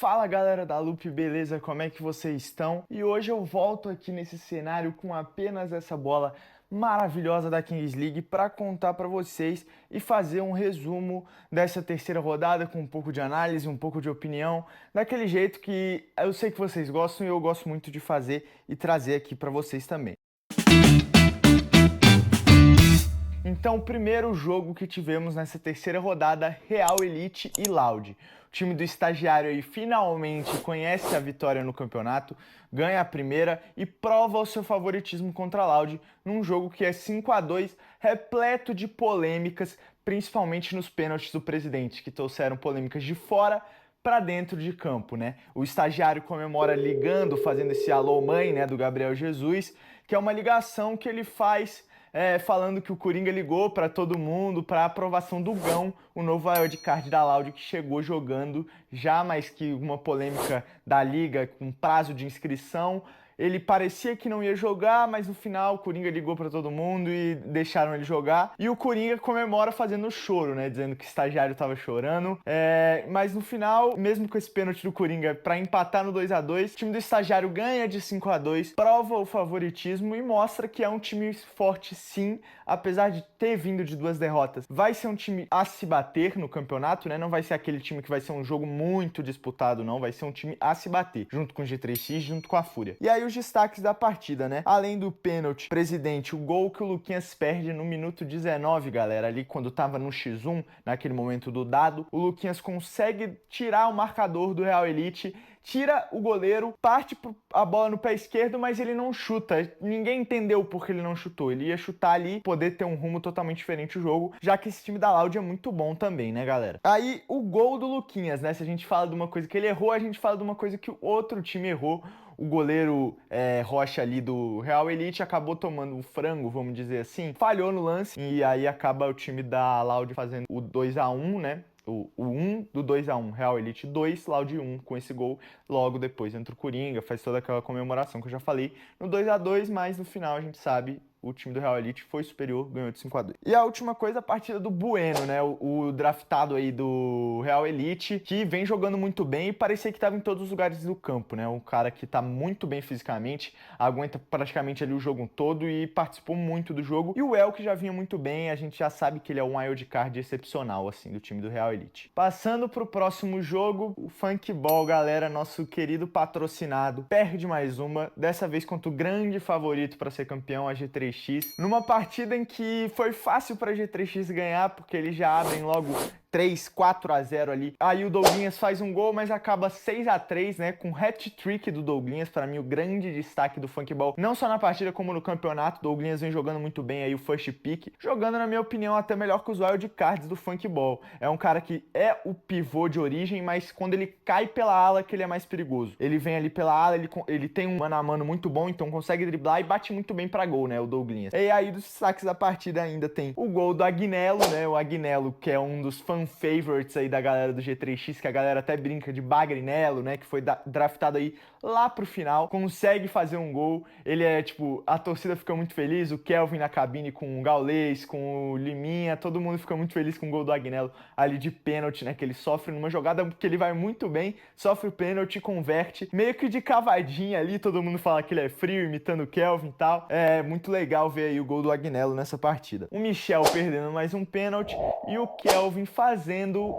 Fala galera da Loop, beleza? Como é que vocês estão? E hoje eu volto aqui nesse cenário com apenas essa bola maravilhosa da Kings League para contar para vocês e fazer um resumo dessa terceira rodada com um pouco de análise, um pouco de opinião, daquele jeito que eu sei que vocês gostam e eu gosto muito de fazer e trazer aqui para vocês também. Então, o primeiro jogo que tivemos nessa terceira rodada, Real Elite e Loud. O time do estagiário aí finalmente conhece a vitória no campeonato, ganha a primeira e prova o seu favoritismo contra a Loud num jogo que é 5-2, repleto de polêmicas, principalmente nos pênaltis do presidente, que trouxeram polêmicas de fora para dentro de campo, né? O estagiário comemora ligando, fazendo esse alô mãe, né, do Gabriel Jesus, que é uma ligação que ele faz falando que o Coringa ligou para todo mundo para aprovação do Gão, o novo wildcard da Loud que chegou jogando já, mas que uma polêmica da liga com prazo de inscrição. Ele parecia que não ia jogar, mas no final o Coringa ligou para todo mundo e deixaram ele jogar. E o Coringa comemora fazendo choro, né? Dizendo que o estagiário tava chorando. Mas no final, mesmo com esse pênalti do Coringa para empatar no 2-2, o time do estagiário ganha de 5-2, prova o favoritismo e mostra que é um time forte sim, apesar de ter vindo de 2 derrotas. Vai ser um time a se bater no campeonato, né? Não vai ser aquele time que vai ser um jogo muito disputado, não. Vai ser um time a se bater, junto com o G3X, junto com a Fúria. E aí os destaques da partida, né? Além do pênalti, presidente, o gol que o Luquinhas perde no minuto 19, galera, ali quando tava no X1, naquele momento do dado, o Luquinhas consegue tirar o marcador do Real Elite, tira o goleiro, parte a bola no pé esquerdo, mas ele não chuta. Ninguém entendeu por que ele não chutou. Ele ia chutar ali, poder ter um rumo totalmente diferente o jogo, já que esse time da Loud é muito bom também, né, galera? Aí, o gol do Luquinhas, né? Se a gente fala de uma coisa que ele errou, a gente fala de uma coisa que o outro time errou. O goleiro Rocha ali do Real Elite acabou tomando um frango, vamos dizer assim, falhou no lance e aí acaba o time da Loud fazendo o 2-1, né? O 1 do 2-1, Real Elite 2, Loud 1 com esse gol. Logo depois entra o Coringa, faz toda aquela comemoração que eu já falei no 2-2, mas no final a gente sabe o time do Real Elite foi superior, ganhou de 5-2. E a última coisa, a partida do Bueno, né? O draftado aí do Real Elite, que vem jogando muito bem e parecia que estava em todos os lugares do campo, né? Um cara que tá muito bem fisicamente, aguenta praticamente ali o jogo todo e participou muito do jogo. E o El, que já vinha muito bem, a gente já sabe que ele é um wildcard excepcional, assim, do time do Real Elite. Passando pro próximo jogo, o Funkball, galera, nosso querido patrocinado, perde mais uma, dessa vez contra o grande favorito para ser campeão, a G3X, numa partida em que foi fácil para a G3X ganhar, porque eles já abrem logo 3-4-0 ali. Aí o Douglinhas faz um gol, mas acaba 6-3, né? Com hat-trick do Douglinhas, para mim o grande destaque do Funkball, não só na partida como no campeonato. O Douglinhas vem jogando muito bem aí o first pick, jogando na minha opinião até melhor que os wildcards do Funkball. É um cara que é o pivô de origem, mas quando ele cai pela ala que ele é mais perigoso. Ele vem ali pela ala, ele tem um mano a mano muito bom, então consegue driblar e bate muito bem para gol, né? O Douglinhas. E aí dos destaques da partida ainda tem o gol do Agnello, né? O Agnello, que é um dos favorites aí da galera do G3X, que a galera até brinca de Bagrinello, né, que foi draftado aí lá pro final, consegue fazer um gol. Ele é, tipo, a torcida fica muito feliz, o Kelvin na cabine com o Gaules, com o Liminha, todo mundo fica muito feliz com o gol do Agnello ali de pênalti, né, que ele sofre numa jogada que ele vai muito bem, sofre o pênalti, converte, meio que de cavadinha ali, todo mundo fala que ele é frio, imitando o Kelvin e tal. É muito legal ver aí o gol do Agnello nessa partida. O Michel perdendo mais um pênalti e o Kelvin fazendo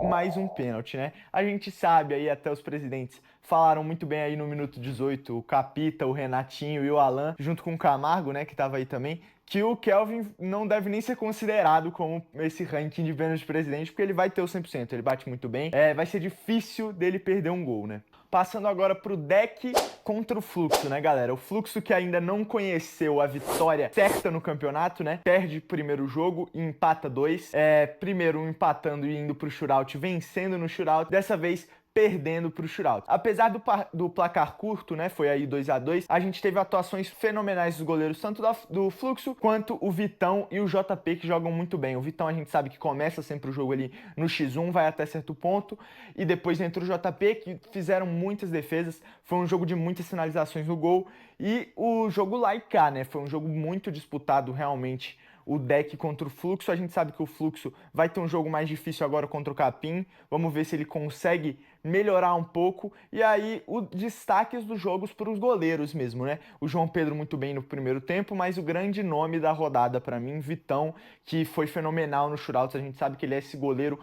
mais um pênalti, né? A gente sabe aí, até os presidentes falaram muito bem aí no minuto 18, o Capita, o Renatinho e o Alan, junto com o Camargo, né, que tava aí também, que o Kelvin não deve nem ser considerado como esse ranking de pênalti de presidente, porque ele vai ter o 100%, ele bate muito bem, vai ser difícil dele perder um gol, né? Passando agora pro deck contra o Fluxo, né, galera? O Fluxo que ainda não conheceu a vitória certa no campeonato, né? Perde o primeiro jogo e empata 2. Primeiro empatando e indo pro shootout, vencendo no shootout. Dessa vez perdendo para o shootout. Apesar do placar curto, né, foi aí 2-2, a gente teve atuações fenomenais dos goleiros, tanto do Fluxo, quanto o Vitão e o JP, que jogam muito bem. O Vitão a gente sabe que começa sempre o jogo ali no X1, vai até certo ponto, e depois entra o JP, que fizeram muitas defesas, foi um jogo de muitas finalizações no gol, e o jogo lá e cá, né, foi um jogo muito disputado realmente. O deck contra o Fluxo, a gente sabe que o Fluxo vai ter um jogo mais difícil agora contra o Capim. Vamos ver se ele consegue melhorar um pouco. E aí, os destaques dos jogos para os goleiros mesmo, né? O João Pedro muito bem no primeiro tempo, mas o grande nome da rodada para mim, Vitão, que foi fenomenal no shootout. A gente sabe que ele é esse goleiro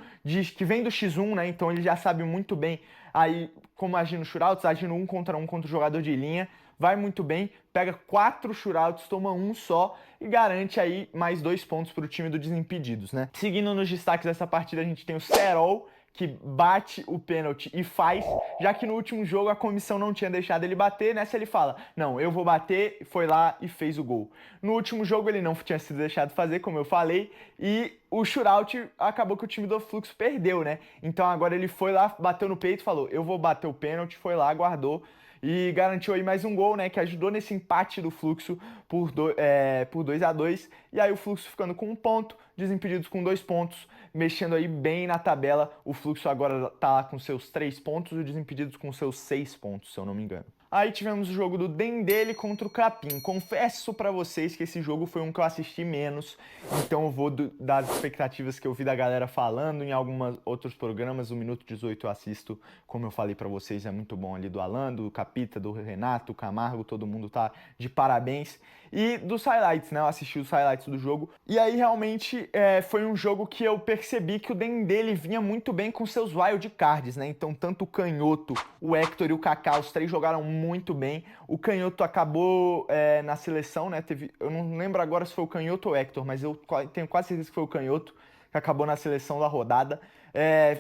que vem do X1, né? Então ele já sabe muito bem aí como agir no shootouts, agir no 1 contra 1 contra o jogador de linha. Vai muito bem, pega 4 shootouts, toma um só e garante aí mais 2 pontos para o time do Desimpedidos, né? Seguindo nos destaques dessa partida, a gente tem o Serol, que bate o pênalti e faz, já que no último jogo a comissão não tinha deixado ele bater, nessa ele fala, não, eu vou bater, foi lá e fez o gol. No último jogo ele não tinha sido deixado fazer, como eu falei, e o shootout acabou que o time do Fluxo perdeu, né? Então agora ele foi lá, bateu no peito, falou, eu vou bater o pênalti, foi lá, guardou, e garantiu aí mais um gol, né, que ajudou nesse empate do Fluxo por 2-2, e aí o Fluxo ficando com 1 ponto, Desimpedidos com 2 pontos, mexendo aí bem na tabela. O Fluxo agora tá lá com seus 3 pontos, o Desimpedidos com seus 6 pontos, se eu não me engano. Aí tivemos o jogo do Dendele contra o Capim. Confesso pra vocês que esse jogo foi um que eu assisti menos, então eu vou das expectativas que eu vi da galera falando em alguns outros programas. O Minuto 18 eu assisto, como eu falei pra vocês, é muito bom ali do Alan, do Capita, do Renato, Camargo, todo mundo tá de parabéns. E dos highlights, né? Eu assisti os highlights do jogo. E aí, realmente, foi um jogo que eu percebi que o Dendele vinha muito bem com seus wildcards, né? Então, tanto o Canhoto, o Hector e o Kaká, os três jogaram muito bem. O Canhoto acabou na seleção, né? Eu não lembro agora se foi o Canhoto ou o Hector, mas eu tenho quase certeza que foi o Canhoto que acabou na seleção da rodada.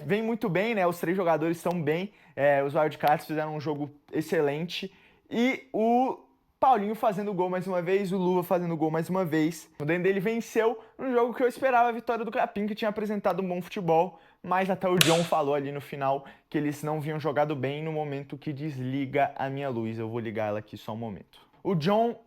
Vem muito bem, né? Os três jogadores estão bem. Os wildcards fizeram um jogo excelente. E o Paulinho fazendo gol mais uma vez, o Luva fazendo gol mais uma vez. O Dendele venceu no jogo que eu esperava, a vitória do Capim, que tinha apresentado um bom futebol, mas até o John falou ali no final que eles não vinham jogado bem no momento que desliga a minha luz. Eu vou ligar ela aqui só um momento. O John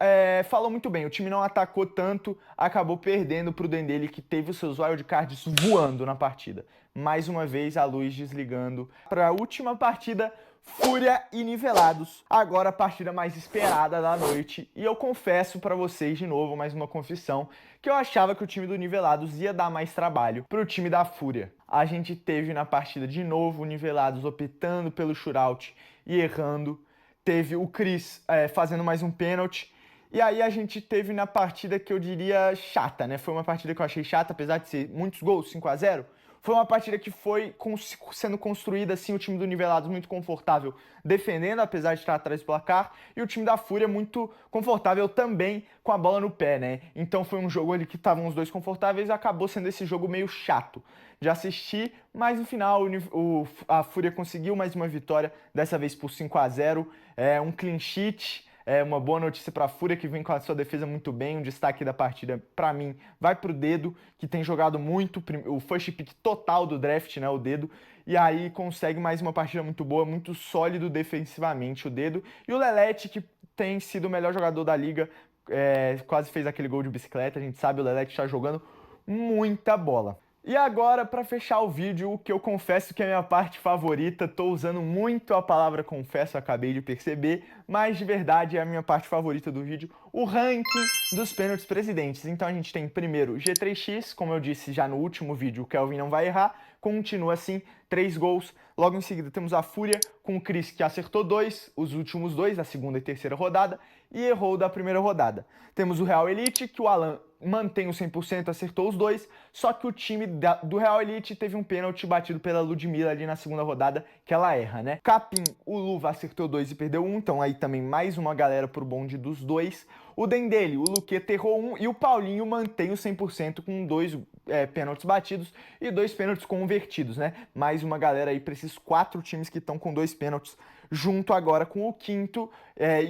falou muito bem, o time não atacou tanto, acabou perdendo para o Dendele, que teve os seus wildcards voando na partida. Mais uma vez a luz desligando. Para a última partida, Fúria e Nivelados, agora a partida mais esperada da noite, e eu confesso pra vocês de novo, mais uma confissão, que eu achava que o time do Nivelados ia dar mais trabalho pro time da Fúria. A gente teve na partida de novo o Nivelados optando pelo shootout e errando, teve o Chris fazendo mais um pênalti, e aí a gente teve na partida que eu diria chata, né? Foi uma partida que eu achei chata, apesar de ser muitos gols, 5-0, foi uma partida que foi sendo construída, assim, o time do Nivelados muito confortável defendendo, apesar de estar atrás do placar, e o time da Fúria muito confortável também com a bola no pé, né? Então foi um jogo ali que estavam os dois confortáveis e acabou sendo esse jogo meio chato de assistir, mas no final a Fúria conseguiu mais uma vitória, dessa vez por 5-0, um clean sheet. Uma boa notícia para a Fúria, que vem com a sua defesa muito bem. Um destaque da partida, para mim, vai pro Dedo, que tem jogado muito, o first pick total do draft, né, o Dedo, e aí consegue mais uma partida muito boa, muito sólido defensivamente o Dedo. E o Lelete, que tem sido o melhor jogador da liga, quase fez aquele gol de bicicleta, a gente sabe, o Lelete está jogando muita bola. E agora, para fechar o vídeo, o que eu confesso que é a minha parte favorita, tô usando muito a palavra confesso, acabei de perceber, mas de verdade é a minha parte favorita do vídeo, o ranking dos pênaltis presidentes. Então a gente tem primeiro o G3X, como eu disse já no último vídeo, o Kelvin não vai errar, continua assim, 3 gols. Logo em seguida temos a Fúria com o Chris, que acertou 2, os últimos 2, da segunda e terceira rodada, e errou da primeira rodada. Temos o Real Elite, que o Alan mantém o 100%, acertou os 2, só que o time do Real Elite teve um pênalti batido pela Ludmilla ali na segunda rodada, que ela erra, né? Capim, o Luva acertou 2 e perdeu 1, então aí também mais uma galera pro bonde dos 2. O Dendele, o Luqueta errou 1 e o Paulinho mantém o 100% com 2 pênaltis batidos e 2 pênaltis convertidos, né? Mais uma galera aí para esses 4 times que estão com 2 pênaltis, junto agora com o quinto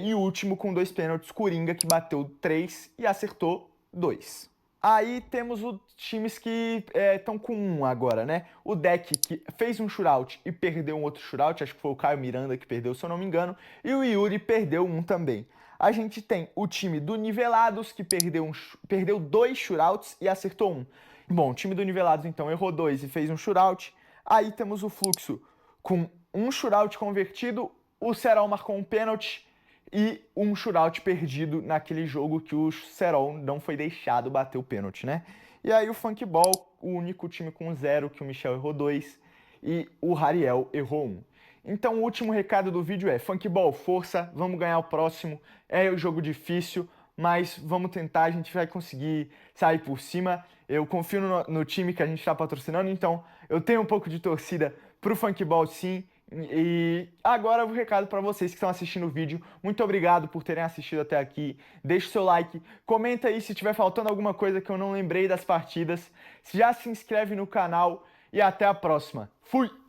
e último com 2 pênaltis, Coringa, que bateu 3 e acertou 2. Aí temos os times que estão com 1 agora, né? O Deck, que fez um shootout e perdeu um outro shootout, acho que foi o Caio Miranda que perdeu, se eu não me engano, e o Yuri perdeu 1 também. A gente tem o time do Nivelados, que perdeu 2 shootouts e acertou 1. Bom, o time do Nivelados, então, errou 2 e fez um shootout. Aí temos o Fluxo com um shootout convertido, o Serol marcou um pênalti e um shootout perdido naquele jogo que o Serol não foi deixado bater o pênalti, né? E aí o Funkball, o único time com 0, que o Michel errou 2 e o Rariel errou 1. Então o último recado do vídeo é: Funkball, força, vamos ganhar o próximo. É um jogo difícil, mas vamos tentar, a gente vai conseguir sair por cima. Eu confio no time que a gente está patrocinando, então eu tenho um pouco de torcida pro Funkball sim. E agora o recado para vocês que estão assistindo o vídeo. Muito obrigado por terem assistido até aqui. Deixe o seu like, comenta aí se tiver faltando alguma coisa que eu não lembrei das partidas. Já se inscreve no canal e até a próxima. Fui!